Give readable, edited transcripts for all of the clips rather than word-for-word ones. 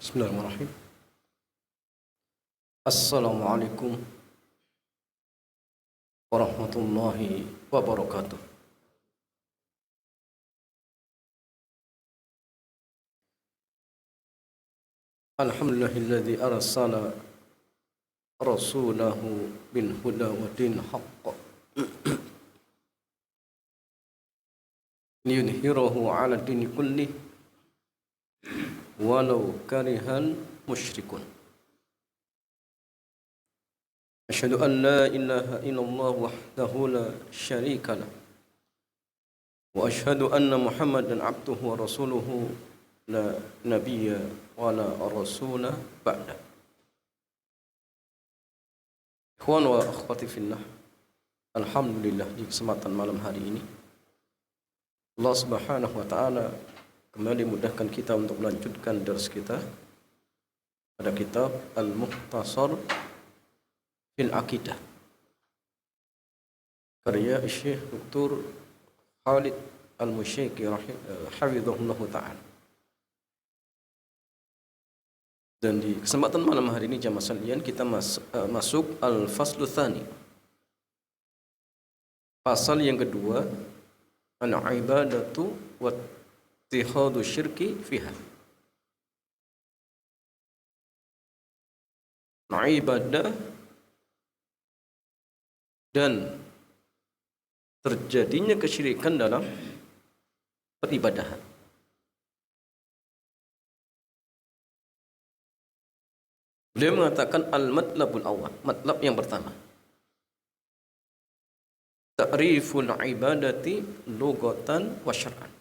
Bismillahirrahmanirrahim. Assalamualaikum warahmatullahi wabarakatuh. Alhamdulillahilladzi arsala rasulahu bil huda wa dinil haqq liyudhhirahu 'ala dini kullih walau karihal musyrikun. Asyhadu an la ilaha illallah wahdahu la syarika lah wa asyhadu anna Muhammadan abduhu wa rasuluhu la nabiyya wa la rasula ba'da. Ikhwan wa akhwati fillah, alhamdulillah di kesempatan malam hari ini Allah Subhanahu wa taala kembali mudahkan kita untuk melanjutkan dars kita pada kitab Al-Mukhtasar fil Aqidah karya Syekh Dr. Khalid Al-Musyaiki hafizahullah ta'ala. Dan di kesempatan malam hari ini jamaah sekalian kita masuk Al-Faslu Tsani, pasal yang kedua, al-ibadatu wa ittihadu syirki fiha. Ibadah dan terjadinya kesyirikan dalam peribadahan. Beliau mengatakan al-matlabul awal, matlab yang pertama, ta'riful ibadati lughatan wa syar'an.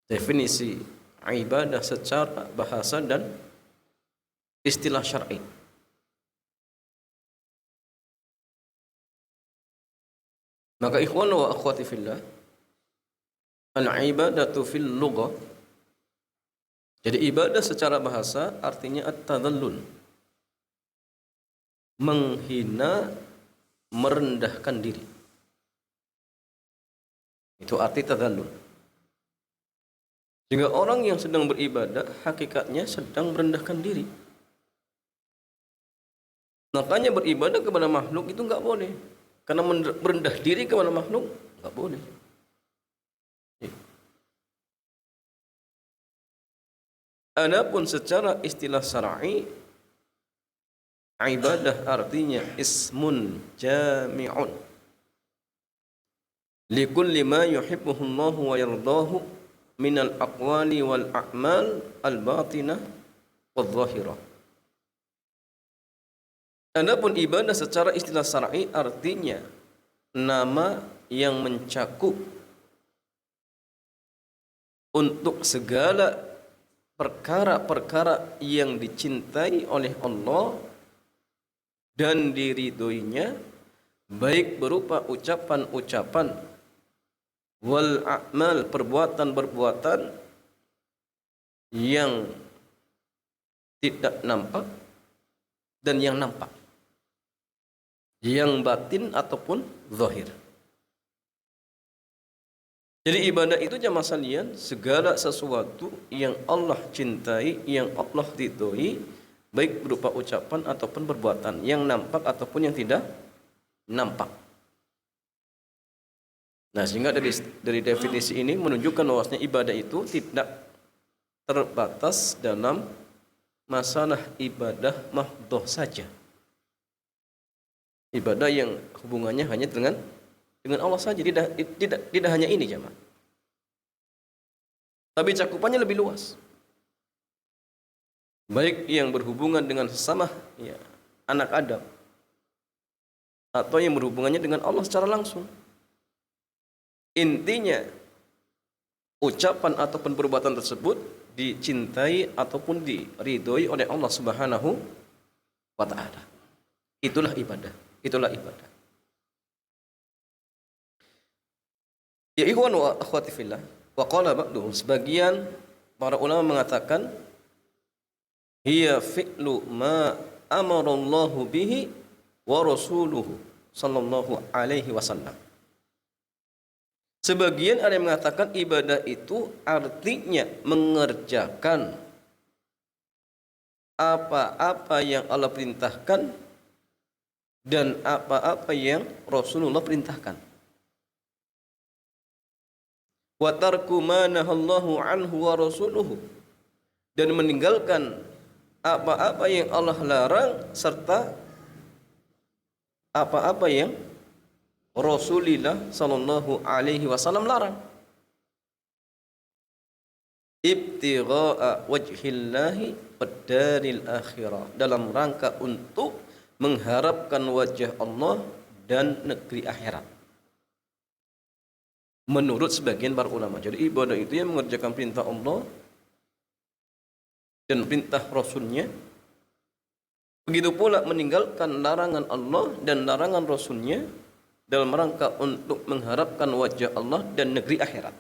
Definisi ibadah secara bahasa dan istilah syar'i. Maka ikhwan wa akhwati fillah, al-ibadatu fil lughah, jadi ibadah secara bahasa artinya at-tadhallul, menghina, merendahkan diri. Itu arti tadhallul. Jika orang yang sedang beribadah hakikatnya sedang merendahkan diri. Makanya beribadah kepada makhluk itu enggak boleh. Karena merendah diri kepada makhluk enggak boleh. Adapun secara istilah syar'i, ibadah artinya ismun jami'un likulli ma yuhibbuhu Allah wa yardahu minal aqwali wal a'mal al-batinah wal zahirah. Adapun ibadah secara istilah syar'i artinya nama yang mencakup untuk segala perkara-perkara yang dicintai oleh Allah dan diridhoinya, baik berupa ucapan-ucapan wal a'mal, perbuatan-perbuatan yang tidak nampak dan yang nampak, yang batin ataupun zahir. Jadi ibadah itu jamaah sekalian segala sesuatu yang Allah cintai, yang Allah ridhoi, baik berupa ucapan ataupun perbuatan, yang nampak ataupun yang tidak nampak. Nah, sehingga dari definisi ini menunjukkan bahwasanya ibadah itu tidak terbatas dalam masalah ibadah mahdhah saja. Ibadah yang hubungannya hanya dengan Allah saja, tidak hanya ini jemaah. Tapi cakupannya lebih luas. Baik yang berhubungan dengan sesama anak Adam atau yang berhubungannya dengan Allah secara langsung. Intinya ucapan ataupun perbuatan tersebut dicintai ataupun diridhoi oleh Allah Subhanahu wa taala. Itulah ibadah. Itulah ibadah. Ya ikhwan wa akhwati fillah, wa qala ba'duhum, sebagian para ulama mengatakan hiya fi'lu ma amara Allahu bihi wa rasuluhu sallallahu alaihi wasallam. Sebagian ada yang mengatakan ibadah itu artinya mengerjakan apa-apa yang Allah perintahkan dan apa-apa yang Rasulullah perintahkan. Wa tarku ma nahallahu anhu wa rasuluhu, dan meninggalkan apa-apa yang Allah larang serta apa-apa yang Rasulullah sallallahu alaihi wasallam larang. Ibtigha'a wajhillahi wad daril akhirah, dalam rangka untuk mengharapkan wajah Allah dan negeri akhirat. Menurut sebagian para ulama. Jadi ibadah itu yang mengerjakan perintah Allah dan perintah Rasulnya. Begitu pula meninggalkan larangan Allah dan larangan Rasulnya dalam rangka untuk mengharapkan wajah Allah dan negeri akhirat.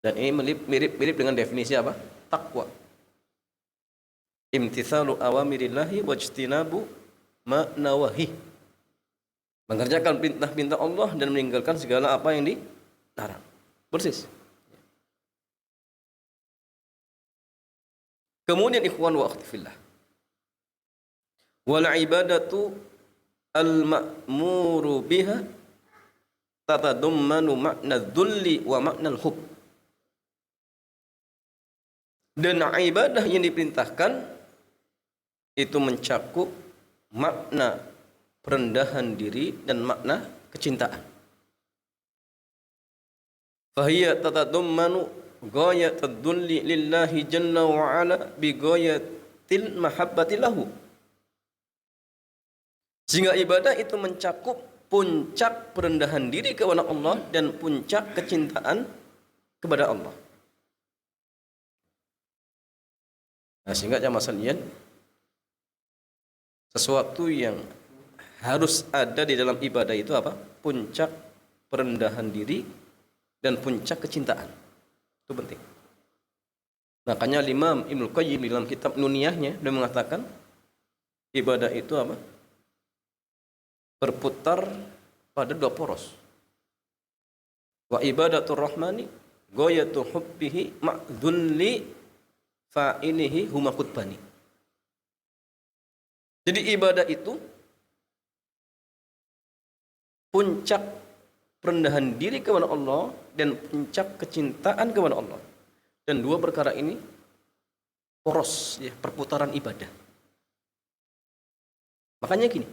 Dan ini mirip-mirip dengan definisi apa? Takwa. Imtithalu awamirillahi wajtinabu ma nawahi. Mengerjakan perintah-perintah Allah dan meninggalkan segala apa yang dilarang. Persis. Kemudian ikhwan wa akhwati fillah. Wal ibadatu al-ma'muru biha tatadammanu makna dhulli wa makna al-hub. Dan ibadah yang diperintahkan itu mencakup makna perendahan diri dan makna kecintaan. Fahiya tatadammanu ghayatad dhulli lillahi jalla wa ala bi ghayatil mahabbati lahu. Sehingga ibadah itu mencakup puncak perendahan diri kepada Allah dan puncak kecintaan kepada Allah. Nah, sehingga jamaah sekalian, sesuatu yang harus ada di dalam ibadah itu apa? Puncak perendahan diri dan puncak kecintaan. Itu penting. Makanya Imam Ibnu Qayyim dalam kitab Nuniyahnya dia mengatakan ibadah itu apa? Berputar pada dua poros. Wa ibadatur rahmani ghayatu hubbihi ma'dzulli fa'ilihi huma khutbani. Jadi ibadah itu puncak perendahan diri kepada Allah dan puncak kecintaan kepada Allah. Dan dua perkara ini poros ya, perputaran ibadah. Makanya gini,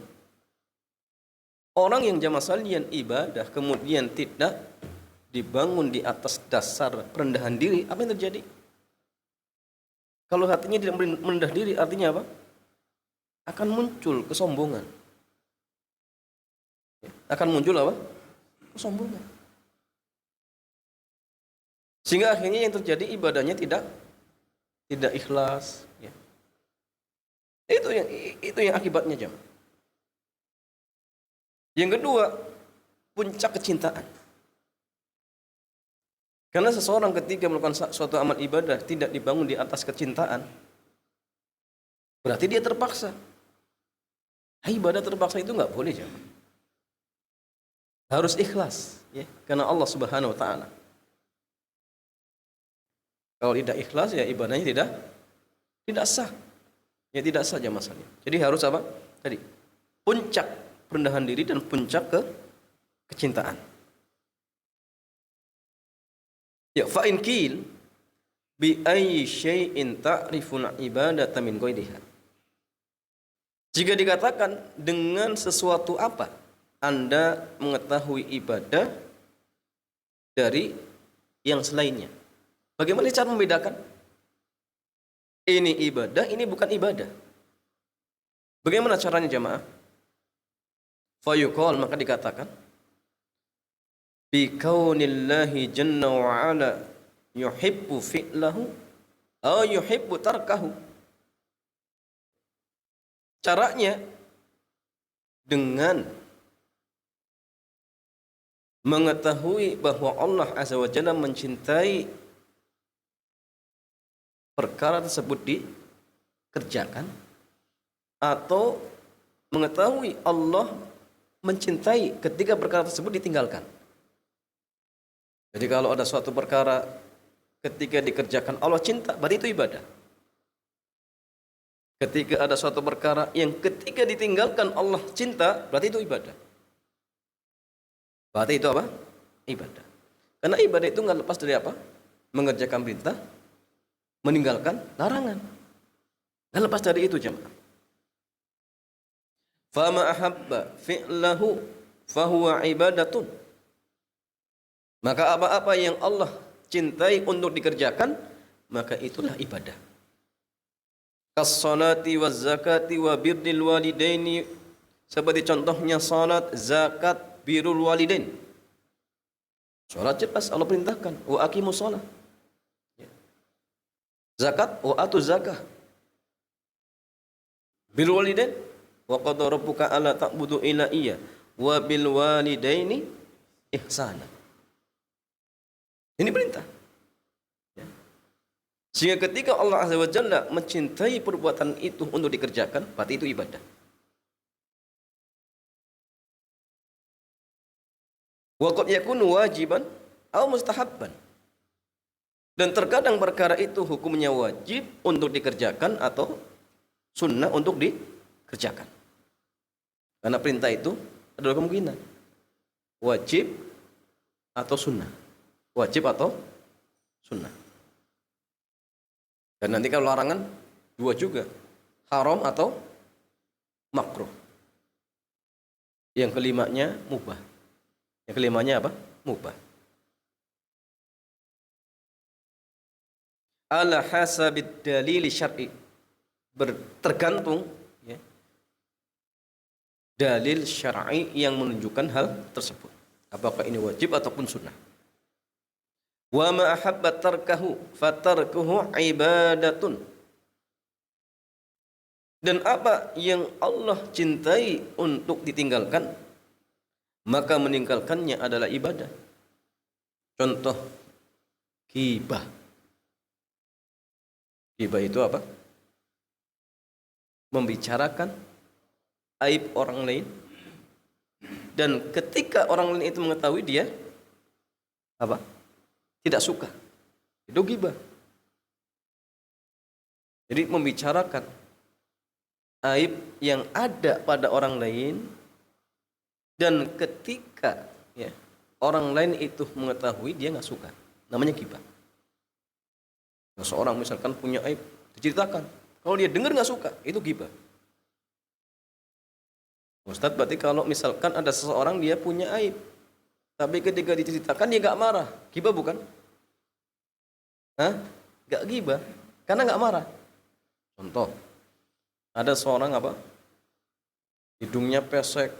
orang yang jamaah sekalian ibadah kemudian tidak dibangun di atas dasar perendahan diri, apa yang terjadi? Kalau hatinya tidak merendah diri, artinya apa? Akan muncul kesombongan. Akan muncul apa? Kesombongan. Sehingga akhirnya yang terjadi ibadahnya tidak ikhlas. Ya. Itu yang akibatnya jemaah. Yang kedua, puncak kecintaan. Karena seseorang ketika melakukan suatu amal ibadah tidak dibangun di atas kecintaan, berarti dia terpaksa. Ibadah terpaksa itu nggak boleh jemaah. Harus ikhlas, ya, karena Allah Subhanahu Wa Taala. Kalau tidak ikhlas, ya ibadahnya tidak sah, ya tidak sah jemaah sekalian. Jadi harus apa? Tadi puncak perendahan diri dan puncak kecintaan. Ya, fa in qil bi ayyi syai'in ta'rifuna ibadata min ghairiha. Jika dikatakan dengan sesuatu apa Anda mengetahui ibadah dari yang selainnya. Bagaimana cara membedakan? Ini ibadah, ini bukan ibadah. Bagaimana caranya jamaah? Fayuqal, maka dikatakan bi kaunillahi jalla wa ala yuhibbu fi'lahu aw yuhibbu tarkahu. Caranya dengan mengetahui bahwa Allah Azza wa Jalla mencintai perkara tersebut dikerjakan, atau mengetahui Allah mencintai ketika perkara tersebut ditinggalkan. Jadi kalau ada suatu perkara ketika dikerjakan Allah cinta, berarti itu ibadah. Ketika ada suatu perkara yang ketika ditinggalkan Allah cinta, berarti itu ibadah. Berarti itu apa? Ibadah. Karena ibadah itu nggak lepas dari apa? Mengerjakan perintah, meninggalkan larangan. Nggak lepas dari itu, jemaah. Fama ahabba fi'lahu fahuwa ibadatun. Maka apa-apa yang Allah cintai untuk dikerjakan, maka itulah ibadah. As-salati waz zakati wa birril walidaini, seperti contohnya salat, zakat, birrul walidain. Salat jelas Allah perintahkan, wa aqimus shalah. Zakat, wa atuz zakah. Birrul walidain, wa qad rabbuka alla ta'budu illa iyyah wa bil walidaini ihsana. Ini perintah. Ya. Sehingga ketika Allah Azza wa Jalla mencintai perbuatan itu untuk dikerjakan, berarti itu ibadah. Wa qad yakunu wajiban atau mustahabban. Dan terkadang perkara itu hukumnya wajib untuk dikerjakan atau sunnah untuk dikerjakan. Karena perintah itu adalah kemungkinan wajib atau sunnah. Wajib atau sunnah. Dan nanti kalau larangan dua juga, haram atau makruh. Yang kelimanya mubah. Yang kelimanya apa? Mubah. Ala hasabid dalil syar'i, tergantung ya, dalil syar'i yang menunjukkan hal tersebut. Apakah ini wajib ataupun sunnah. Wa ma ahabba tarkahu fatarkuhu ibadatun. Dan apa yang Allah cintai untuk ditinggalkan, maka meninggalkannya adalah ibadah. Contoh ghibah. Ghibah itu apa? Membicarakan aib orang lain, dan ketika orang lain itu mengetahui, dia apa? Tidak suka. Itu ghibah. Jadi membicarakan aib yang ada pada orang lain, dan ketika ya, orang lain itu mengetahui, dia nggak suka. Namanya ghibah. Nah, seorang misalkan punya aib, diceritakan. Kalau dia dengar nggak suka, itu ghibah. Ustadz, berarti kalau misalkan ada seseorang dia punya aib, tapi ketika diceritakan dia nggak marah, ghibah bukan? Hah? Nggak ghibah, karena nggak marah. Contoh, ada seorang apa? Hidungnya pesek,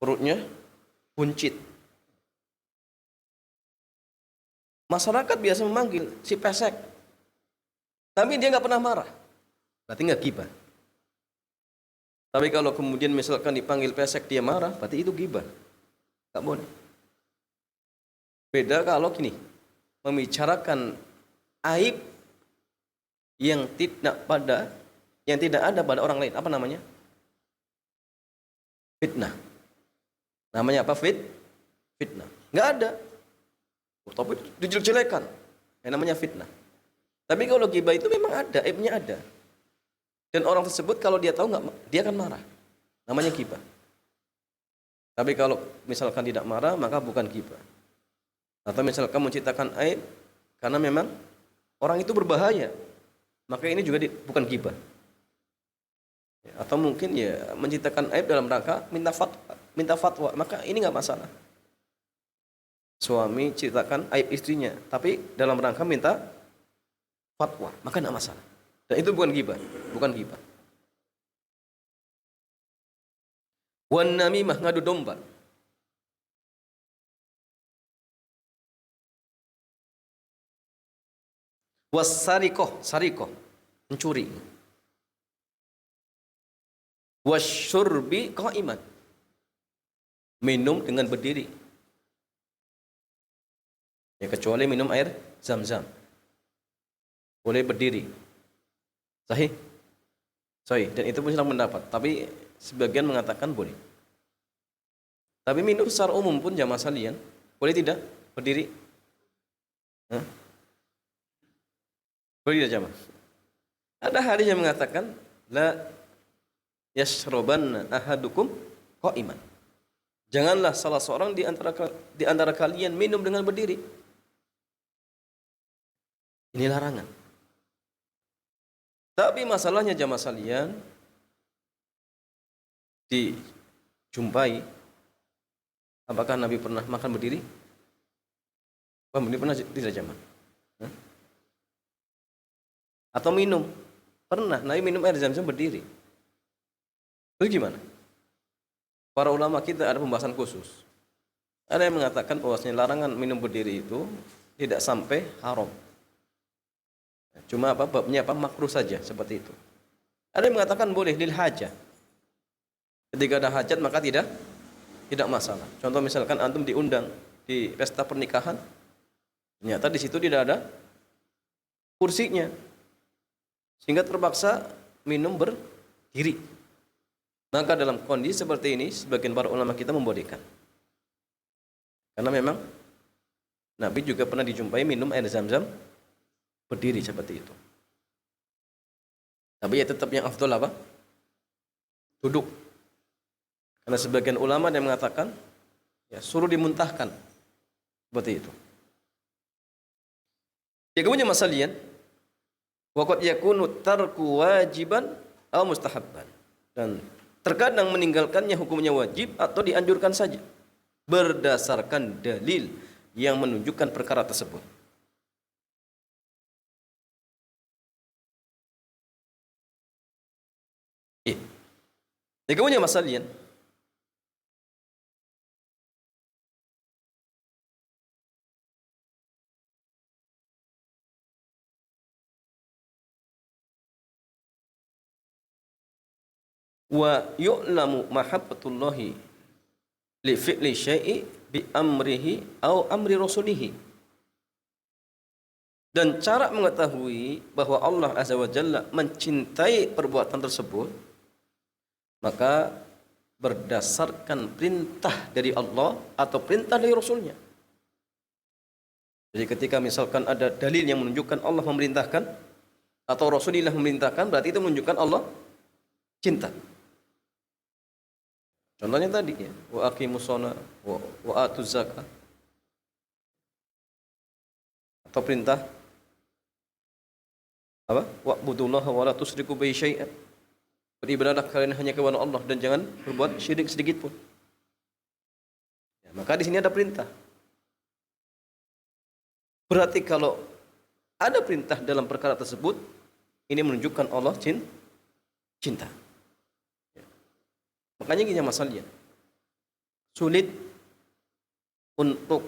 perutnya buncit. Masyarakat biasa memanggil si pesek, tapi dia nggak pernah marah, berarti nggak ghibah. Tapi kalau kemudian misalkan dipanggil pesek dia marah, berarti itu ghibah. Nggak boleh. Beda kalau gini, membicarakan aib yang tidak ada pada orang lain. Apa namanya? Fitnah. Namanya apa? Fitnah. Nggak ada. Tapi dijelek-jelekan. Yang namanya fitnah. Tapi kalau ghibah itu memang ada, aibnya ada. Dan orang tersebut kalau dia tahu nggak, dia akan marah. Namanya ghibah. Tapi kalau misalkan tidak marah, maka bukan ghibah. Atau misalkan menciptakan aib karena memang orang itu berbahaya, maka ini juga bukan ghibah. Atau mungkin ya menciptakan aib dalam rangka minta fatwa, maka ini nggak masalah. Suami ceritakan aib istrinya, tapi dalam rangka minta fatwa, maka nggak masalah. Dan itu bukan ghibah, bukan ghibah. Wan namimah, ngadu domba. Wasarikoh, sarikoh, mencuri. Wasyurbi qaiman, minum dengan berdiri. Ya, kecuali minum air zam-zam, boleh berdiri. Sahih? Sahih. Dan itu pun silang pendapat. Tapi sebagian mengatakan boleh. Tapi minum secara umum pun jamaah sekalian, Boleh tidak berdiri? Hah? Boleh tidak jamaah? Ada hadis yang mengatakan la yashrabanna ahadukum qa'iman. Janganlah salah seorang di antara kalian minum dengan berdiri. Ini larangan. Tapi masalahnya jamaah sekalian, dijumpai apakah Nabi pernah makan berdiri? Nabi pernah tidak jamaah? Atau minum? Pernah, Nabi minum air zam-zam berdiri. Itu gimana? Para ulama kita ada pembahasan khusus. Ada yang mengatakan bahwasanya larangan minum berdiri itu tidak sampai haram. Cuma babnya makruh saja seperti itu. Ada yang mengatakan boleh lil hajah. Ketika ada hajat maka tidak masalah. Contoh misalkan antum diundang di pesta pernikahan, ternyata di situ tidak ada kursinya, sehingga terpaksa minum berdiri. Maka dalam kondisi seperti ini, sebagian para ulama kita membolehkan. Karena memang Nabi juga pernah dijumpai minum air zam-zam berdiri seperti itu. Tapi ya tetap yang afdol apa? Duduk. Karena sebagian ulama yang mengatakan ya suruh dimuntahkan. Seperti itu. Ya kemudian masalian, waqad yakunu tarku wajiban atau mustahabban. Dan terkadang meninggalkannya hukumnya wajib atau dianjurkan saja berdasarkan dalil yang menunjukkan perkara tersebut. Ya kemudian masalian, wa yu'lamu mahabbatullahi li fi'li syai'i bi amrihi au amri rasulihi. Dan cara mengetahui bahwa Allah Azza wa Jalla mencintai perbuatan tersebut, maka berdasarkan perintah dari Allah atau perintah dari Rasulnya. Jadi ketika misalkan ada dalil yang menunjukkan Allah memerintahkan atau Rasulullah memerintahkan, berarti itu menunjukkan Allah cinta. Contohnya tadi ya, wa aqimus shalah wa atuz zakah. Atau perintah apa? Wa'budullaha wa la tusyriku bihi syai'an. Beribadahlah kalian hanya kepada Allah dan jangan berbuat syirik sedikit pun. Ya, maka di sini ada perintah. Berarti kalau ada perintah dalam perkara tersebut, ini menunjukkan Allah cinta. Ya. Makanya gini masalahnya. Sulit untuk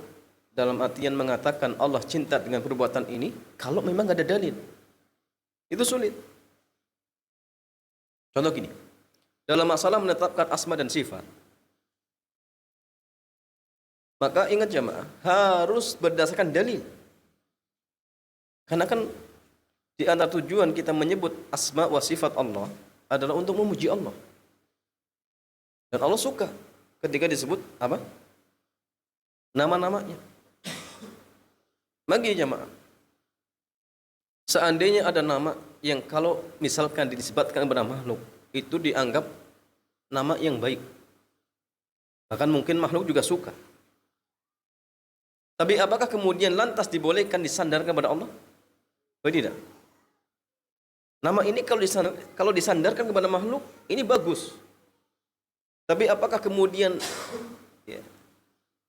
dalam artian mengatakan Allah cinta dengan perbuatan ini kalau memang gak ada dalil. Itu sulit. Contoh gini, dalam masalah menetapkan asma dan sifat, maka ingat jamaah, harus berdasarkan dalil. Karena kan di antara tujuan kita menyebut asma wa sifat Allah adalah untuk memuji Allah. Dan Allah suka ketika disebut apa? Nama-namanya. Bagi jamaah, seandainya ada nama yang kalau misalkan dinisbatkan kepada makhluk, itu dianggap nama yang baik. Bahkan mungkin makhluk juga suka. Tapi apakah kemudian lantas dibolehkan disandarkan kepada Allah? Tidak. Nama ini kalau disandarkan kepada makhluk, ini bagus. Tapi apakah kemudian ya,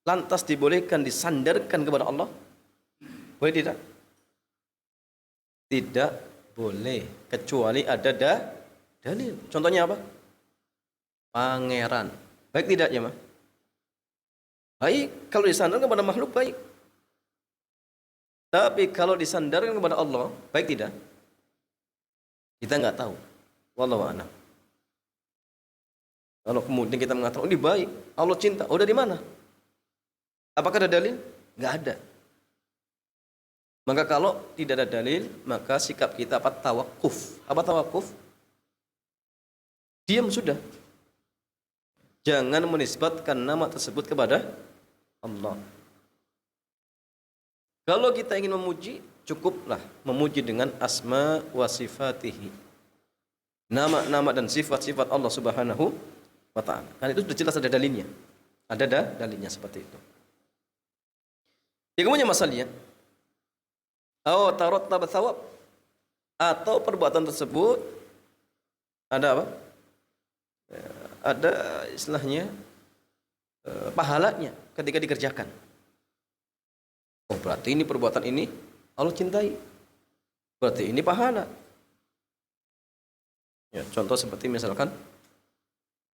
lantas dibolehkan disandarkan kepada Allah? Boleh tidak? Tidak boleh, kecuali ada dalil. Contohnya apa? Pangeran. Baik tidak ya, Mas? Baik, kalau disandarkan kepada makhluk baik. Tapi kalau disandarkan kepada Allah, baik tidak? Kita nggak tahu. Wallahu a'lam. Kalau kemudian kita mengatakan, oh ini baik, Allah cinta. Oh dari mana? Apakah ada dalil? Nggak ada. Maka kalau tidak ada dalil, maka sikap kita apa? Tawakuf. Apa tawakuf? Diam sudah. Jangan menisbatkan nama tersebut kepada Allah. Kalau kita ingin memuji, cukuplah memuji dengan asma wa sifatihi. Nama-nama dan sifat-sifat Allah Subhanahu wa ta'ala. Kan itu sudah jelas ada dalilnya. Ada dalilnya seperti itu. Yang kemudian masalahnya, tarattab thawab, atau perbuatan tersebut ada apa? Ada istilahnya pahalanya ketika dikerjakan. Oh, berarti ini perbuatan ini Allah cintai. Berarti ini pahala. Ya, contoh seperti misalkan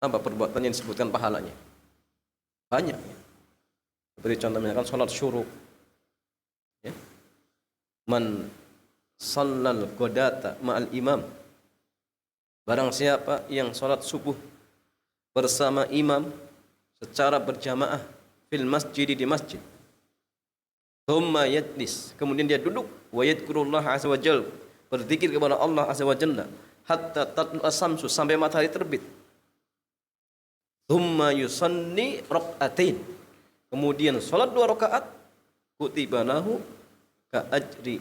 apa perbuatan yang disebutkan pahalanya? Banyak. Ya. Seperti contoh misalkan salat syuruk. Ya. Man shallal qadata ma'al imam. Barang siapa yang salat subuh bersama imam secara berjamaah fil masjid, di masjid. Thumma yajlis, kemudian dia duduk, wa yadhkurullah azza wa jalla, berzikir kepada Allah azza wa jalla hatta tatlu as-samsu, sampai matahari terbit. Thumma yusalli rak'atain, kemudian salat 2 rakaat, kutiba lahu ka ajri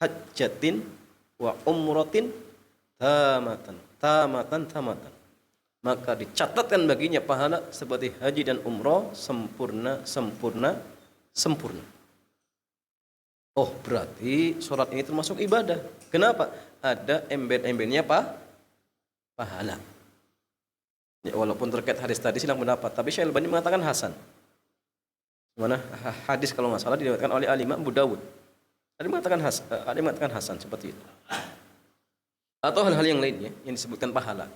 hajjatin wa umratin tamatan, maka dicatatkan baginya pahala seperti haji dan umrah sempurna. Oh, berarti sholat ini termasuk ibadah. Kenapa? Ada embel-embelnya pahala. Ya, walaupun terkait hadis tadi silang pendapat, tapi Syekh Al-Albani mengatakan hasan. Mana hadis kalau nggak salah diriwayatkan oleh Imam Abu Dawud. Ada mengatakan hasan seperti itu. Atau hal-hal yang lainnya yang disebutkan pahala.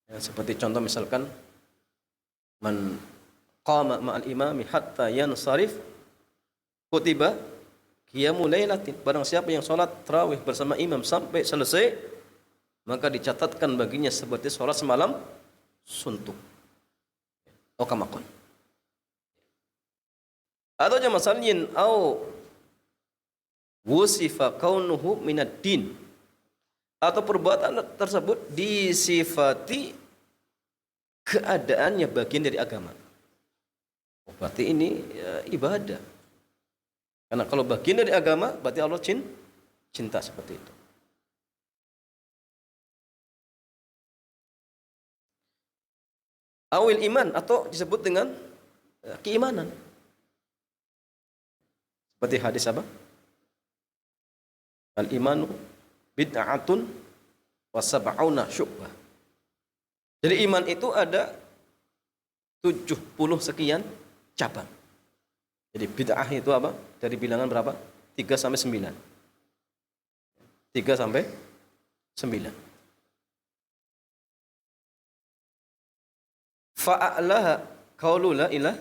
Ya, seperti contoh misalkan man qama ma'al imami hatta yansarif kutiba qiyamul lailatin, barang siapa yang salat tarawih bersama imam sampai selesai, maka dicatatkan baginya seperti salat semalam suntuk. Oh, kamakon. Atau jamaah salin au wusifa kaunuhu minad din, atau perbuatan tersebut disifati keadaannya bagian dari agama. Oh, berarti ini ibadah. Karena kalau bagian dari agama, berarti Allah cinta seperti itu. Awil iman, atau disebut dengan keimanan. Seperti hadis apa? Al-imanu bid'atun wa sab'una syu'bah. Jadi iman itu ada 70 sekian cabang. Jadi bid'ah itu apa? Dari bilangan berapa? 3 sampai 9. 3 sampai 9. Fa'alaha qaulu la ilaha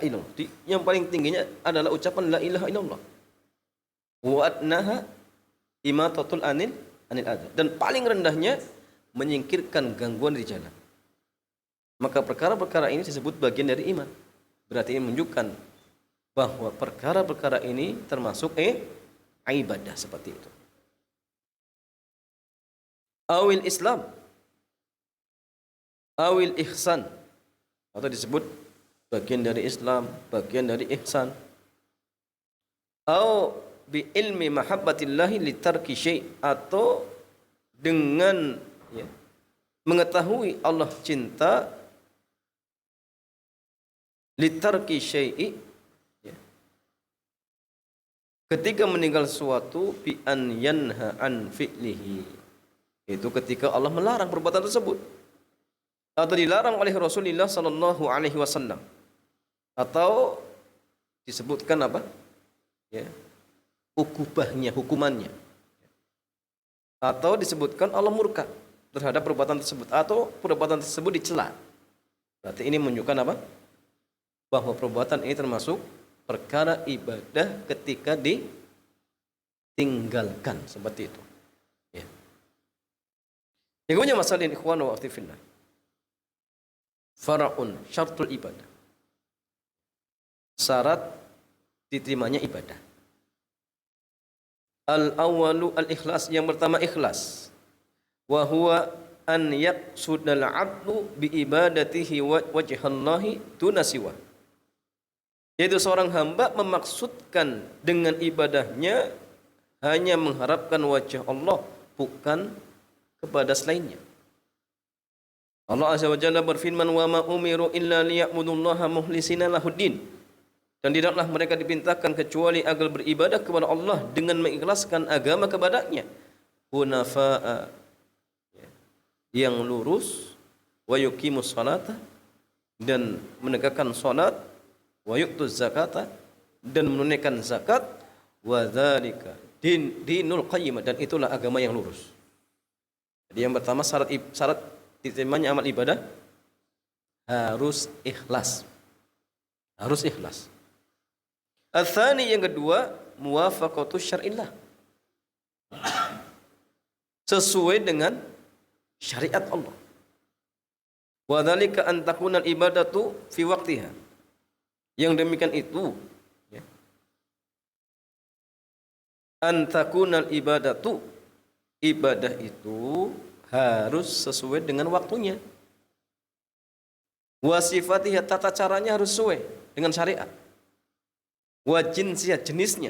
illallah. Yang paling tingginya adalah ucapan la ilaha illallah. Wa adnaha imatatul anil adha. Dan paling rendahnya menyingkirkan gangguan di jalan. Maka perkara-perkara ini disebut bagian dari iman. Berarti ini menunjukkan bahwa perkara-perkara ini termasuk ibadah seperti itu. Awil Islam, awil ihsan, atau disebut bagian dari Islam, bagian dari ihsan. Au bi ilmi mahabbatillahi litarki syai', atau dengan mengetahui Allah cinta litarki syai'i, ketika meninggal sesuatu, bi an yanha an fi'lihi, itu ketika Allah melarang perbuatan tersebut atau dilarang oleh Rasulullah sallallahu alaihi wasallam, atau disebutkan apa? Ya, ukubahnya, hukumannya, atau disebutkan Allah murka terhadap perbuatan tersebut, atau perbuatan tersebut dicela. Berarti ini menunjukkan apa? Bahwa perbuatan ini termasuk perkara ibadah ketika ditinggalkan seperti itu. Ya. Yang punya masalah ini, ikhwan wa akhwati fillah. Fara'un syartul ibadah. Syarat diterimanya ibadah. Al-awwalu al-ikhlas, yang pertama ikhlas. Wa huwa an yaqsudal 'abdu bi ibadatihi wajhallahi duna siwa. Yaitu seorang hamba memaksudkan dengan ibadahnya hanya mengharapkan wajah Allah, bukan kepada selainnya. Allah Azza wa Jalla berfirman, "Wa ma umiru illa liya'budullaha mukhlishina lahuddin." Dan tidaklah mereka diperintahkan kecuali agar beribadah kepada Allah dengan mengikhlaskan agama kepadanya. Hunafa'a, yang lurus, wa yuqimus salata, dan menegakkan salat, wa yu'tuz zakata, dan menunaikan zakat, wa dzalika dinul qayyim, dan itulah agama yang lurus. Jadi yang pertama syarat diterimanya amal ibadah harus ikhlas. Harus ikhlas. Al-thani, yang kedua, muwafaqatu syar'illah. Sesuai dengan syariat Allah. Wa dzalika an takuna al-ibadatu fi waqtiha. Yang demikian itu, ya, an takuna al-ibadatu, ibadah itu harus sesuai dengan waktunya. Wa sifatiha, tata caranya harus sesuai dengan syariat. Wa jinsiyah, jenisnya.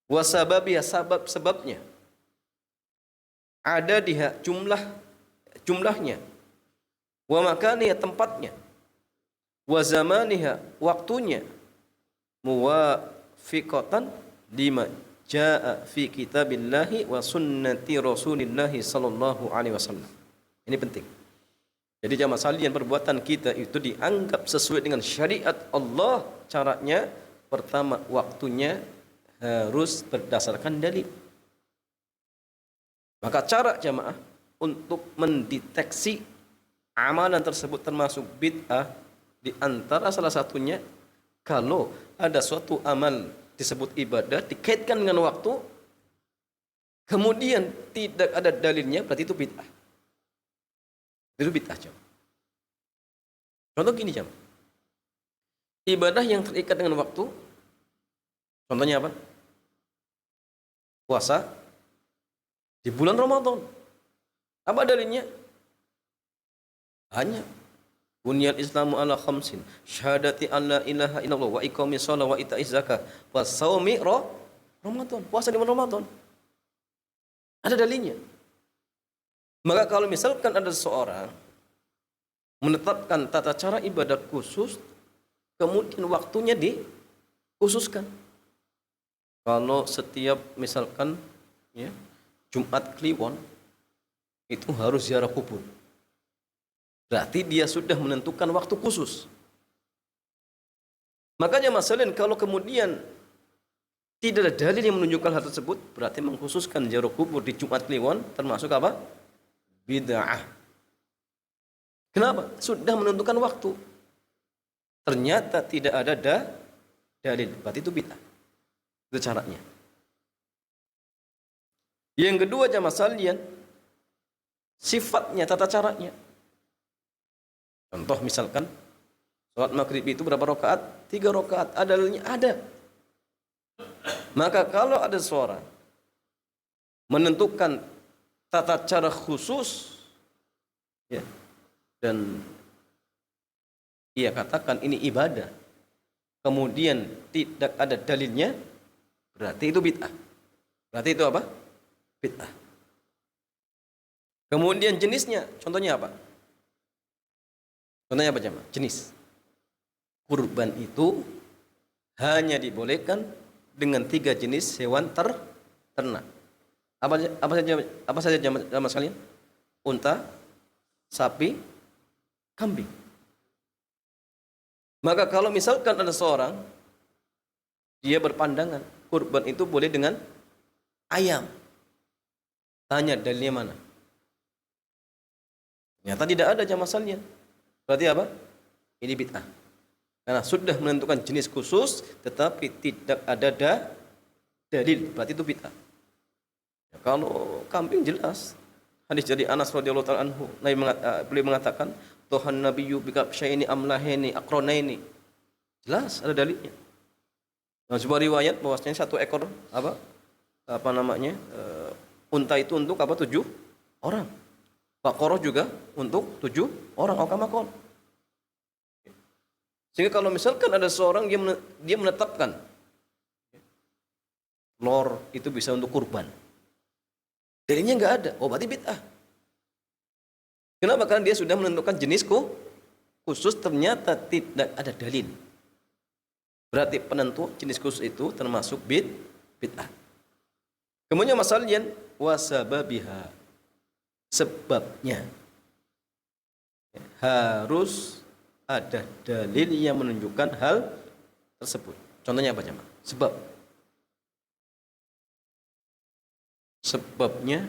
Wa sababiyah, sebabnya. Ada diha, jumlahnya. Wa makaniyah, tempatnya. Wa zamaniha, waktunya. Muwafiqatan lima jaa fi kitabillahi wa sunnati rasulillahi sallallahu alaihi wasallam. Ini penting. Jadi jamaah sekalian, perbuatan kita itu dianggap sesuai dengan syariat Allah. Caranya, pertama, waktunya harus berdasarkan dalil. Maka cara jamaah untuk mendeteksi amalan tersebut termasuk bid'ah, di antara salah satunya, kalau ada suatu amal disebut ibadah dikaitkan dengan waktu, kemudian tidak ada dalilnya, berarti itu bid'ah. Itu bid'ah jamaah. Contoh gini jamaah, ibadah yang terikat dengan waktu, contohnya apa? Puasa di bulan Ramadan. Apa dalilnya? Hanya bunyal Islamu ala khamsin, syahadati an la ilaha illallah, wa iqamis shalah, wa ita'iz zakah, wa shaumi Ramadan. Puasa di bulan Ramadan. Ada dalilnya. Maka kalau misalkan ada seseorang menetapkan tata cara ibadah khusus, kemudian waktunya dikhususkan. Kalau setiap misalkan, ya, Jumat Kliwon itu harus ziarah kubur, berarti dia sudah menentukan waktu khusus. Makanya masalah, kalau kemudian tidak ada dalil yang menunjukkan hal tersebut, berarti mengkhususkan ziarah kubur di Jumat Kliwon termasuk apa? Bid'ah. Kenapa? Sudah menentukan waktu, ternyata tidak ada dalil, berarti itu bid'ah. Itu caranya. Yang kedua jamaah sekalian, sifatnya, tata caranya. Contoh misalkan salat maghrib itu berapa rakaat? 3 rakaat. Ada dalilnya? Ada. Maka kalau ada seorang menentukan tata cara khusus, ya, dan ia katakan ini ibadah, kemudian tidak ada dalilnya, berarti itu bid'ah. Berarti itu apa? Bid'ah. Kemudian jenisnya, contohnya apa? Contohnya apa jemaah? Jenis. Kurban itu hanya dibolehkan dengan 3 jenis hewan ternak. Apa saja jemaah sekalian? Unta, sapi, kambing. Maka kalau misalkan ada seorang dia berpandangan kurban itu boleh dengan ayam, tanya dalilnya mana? Ternyata tidak ada jamaah sekalian. Berarti apa? Ini bid'ah. Karena sudah menentukan jenis khusus tetapi tidak ada dalil, berarti itu bid'ah. Ya, kalau kambing jelas. Hadis dari Anas radhiyallahu taala anhu, beliau mengatakan, "Tuhan nabiyyu bikabsyaini amlaheni aqronaini." Jelas ada dalilnya. Nah, sebuah riwayat bahwasanya 1 ekor apa namanya? Unta itu untuk apa? 7 orang. Baqarah juga untuk 7 orang. Okamakon. Sehingga kalau misalkan ada seorang dia menetapkan telur itu bisa untuk kurban, dalilnya nggak ada, oh berarti bid'ah. Kenapa? Karena dia sudah menentukan jenis khusus, ternyata tidak ada dalil. Berarti penentu jenis khusus itu termasuk bid'ah. Kemudian masalahnya wasababiha, sebabnya harus ada dalil yang menunjukkan hal tersebut. Contohnya apa jemaah? Sebabnya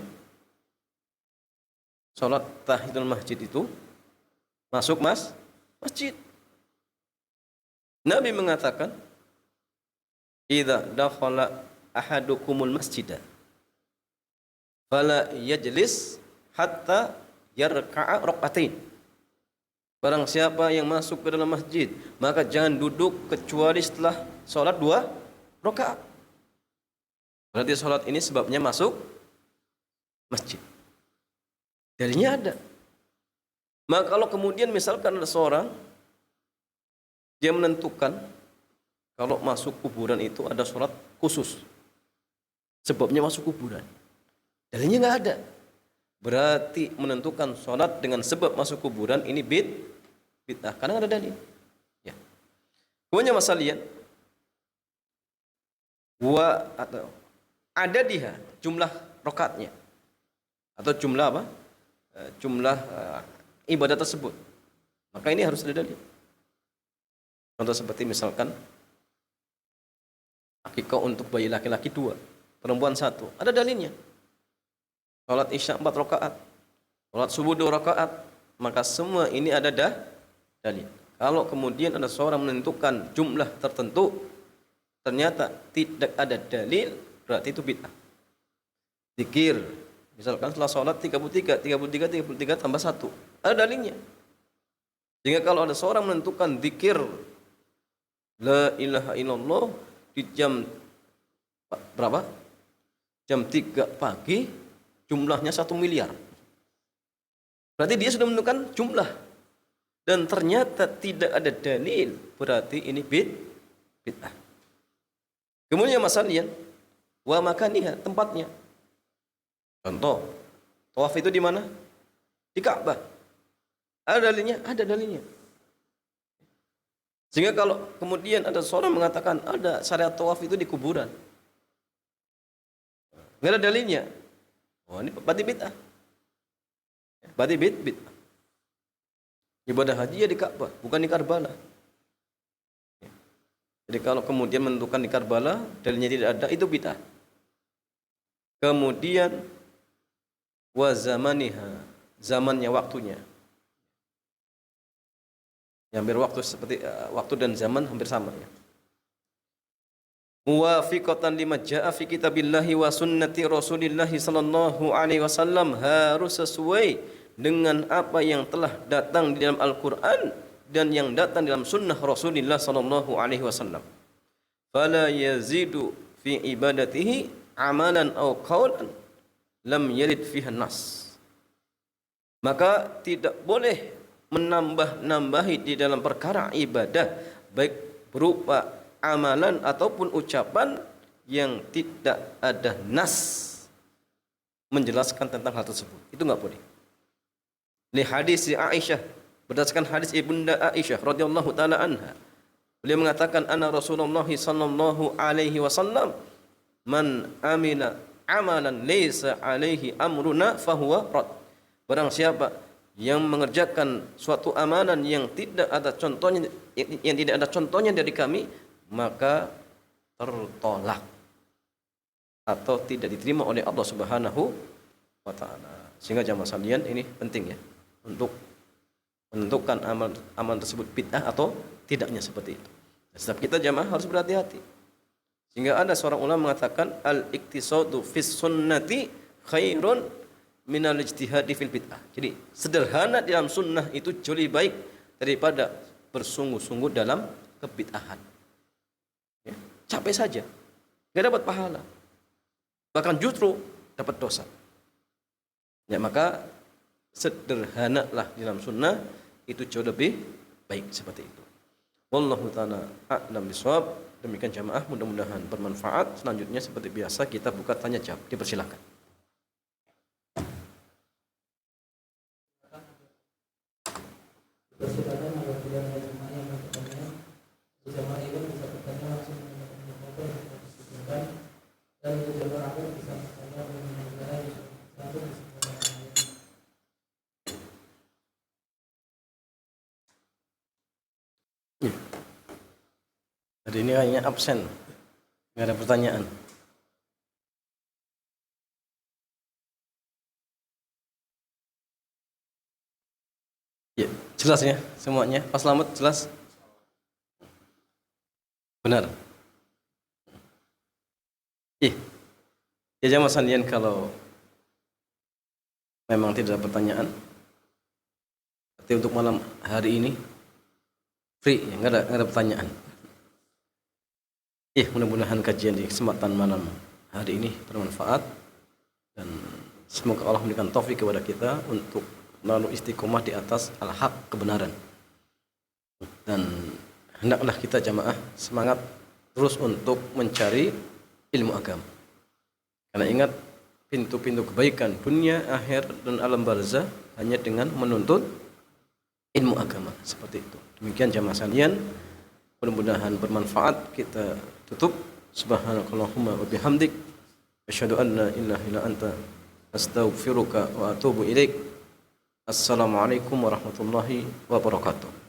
sholat tahiyatul masjid itu masuk masjid. Nabi mengatakan, "Idza dakhala ahadukumul masjidah fala yajlis hatta yarka'a rak'atain." Barang siapa yang masuk ke dalam masjid, maka jangan duduk kecuali setelah sholat 2 rakaat. Berarti sholat ini sebabnya masuk masjid. Dalilnya ada. Maka kalau kemudian misalkan ada seorang dia menentukan kalau masuk kuburan itu ada sholat khusus, sebabnya masuk kuburan, dalilnya nggak ada. Berarti menentukan sholat dengan sebab masuk kuburan ini bid'ah, karena ada dalil. Ya. Kemudian masalahnya atau ada dia jumlah rakaatnya atau jumlah apa? Jumlah ibadah tersebut. Maka ini harus ada dalil. Contoh seperti misalkan akikah untuk bayi laki-laki 2, perempuan 1, ada dalilnya. Salat Isya 4 rakaat, salat subuh 2 rakaat, maka semua ini ada dalil. Kalau kemudian ada seorang menentukan jumlah tertentu, ternyata tidak ada dalil, berarti itu bid'ah. Zikir, misalkan setelah salat 33 tambah 1, ada dalilnya. Sehingga kalau ada seorang menentukan zikir la ilaha illallah di jam berapa? Jam 3 pagi, jumlahnya 1 miliar. Berarti dia sudah menentukan jumlah. Dan ternyata tidak ada dalil, berarti ini bid'ah. Kemudian masalahnya wa makaniha, tempatnya. Contoh, tawaf itu di mana? Di Ka'bah. Ada dalilnya? Ada dalilnya. Sehingga kalau kemudian ada seorang mengatakan ada syariat tawaf itu di kuburan, nggak ada dalilnya, oh ini berarti bid'ah. Berarti bid'ah. Ibadah haji ya di Ka'bah, bukan di Karbala. Jadi kalau kemudian menentukan di Karbala, dalilnya tidak ada, itu bid'ah. Kemudian wa zamaniha, zamannya, waktunya. Hampir waktu seperti waktu dan zaman hampir sama ya. Muwafiqatan lima jaa fi kitabillahi wa sunnati Rasulillah sallallahu alaihi wasallam, harus sesuai dengan apa yang telah datang di dalam Al-Qur'an dan yang datang dalam sunnah Rasulullah sallallahu alaihi wasallam. Fala yazidu fi ibadatihi amalan aw qawlan lam yarid fiha nas. Maka tidak boleh menambah-nambahi di dalam perkara ibadah, baik berupa amalan ataupun ucapan yang tidak ada nas menjelaskan tentang hal tersebut. Itu enggak boleh. Li hadis Aisyah, berdasarkan hadis Ibunda Aisyah radhiyallahu taala anha, beliau mengatakan anna Rasulullah sallallahu alaihi wasallam man amila amalan laysa alaihi amruna fahuwa rad. Barang siapa yang mengerjakan suatu amalan yang tidak ada contohnya dari kami, maka tertolak atau tidak diterima oleh Allah Subhanahu wa taala. Sehingga jamaah sekalian, ini penting ya untuk menentukan amalan tersebut bid'ah atau tidaknya seperti itu. Setiap kita jamaah harus berhati-hati. Sehingga ada seorang ulama mengatakan al-iktisadu fis sunnati khairun minal ijtihadi fil bid'ah. Jadi sederhana dalam sunnah itu jauh lebih baik daripada bersungguh-sungguh dalam kebid'ahan. Ya, capek saja, nggak dapat pahala, bahkan justru dapat dosa. Ya, maka sederhanalah dalam sunnah itu jauh lebih baik seperti itu. Wallahu ta'ala a'lam bishawab. Demikian jamaah, mudah-mudahan bermanfaat. Selanjutnya seperti biasa kita buka tanya jawab. Dipersilakan. Persilakan apabila ada jemaah yang bertanya, jemaah ini bisa bertanya langsung menggunakan mikrofon yang disediakan, dan jemaah awam bisa bertanya menggunakan cara yang satu disediakan. Hari ini kayaknya absen, nggak ada pertanyaan. Ya, jelas ya semuanya. Pak Slamet jelas? Benar. Ya jamaah sekalian, kalau memang tidak ada pertanyaan, berarti untuk malam hari ini free, ya, nggak ada pertanyaan. Mudah-mudahan kajian di kesempatan malam hari ini bermanfaat, dan semoga Allah memberikan taufik kepada kita untuk lalu istiqomah di atas al-haq, kebenaran. Dan hendaklah kita jamaah semangat terus untuk mencari ilmu agama. Karena ingat, pintu-pintu kebaikan dunia, akhir, dan alam barzah hanya dengan menuntut ilmu agama. Seperti itu. Demikian jamaah sekalian, mudah-mudahan bermanfaat. Kita tutup. Subhanakallahumma wa bihamdik, asyhadu an la ilaha illa anta, astaghfiruka wa atubu ilaik. Assalamualaikum warahmatullahi wabarakatuh.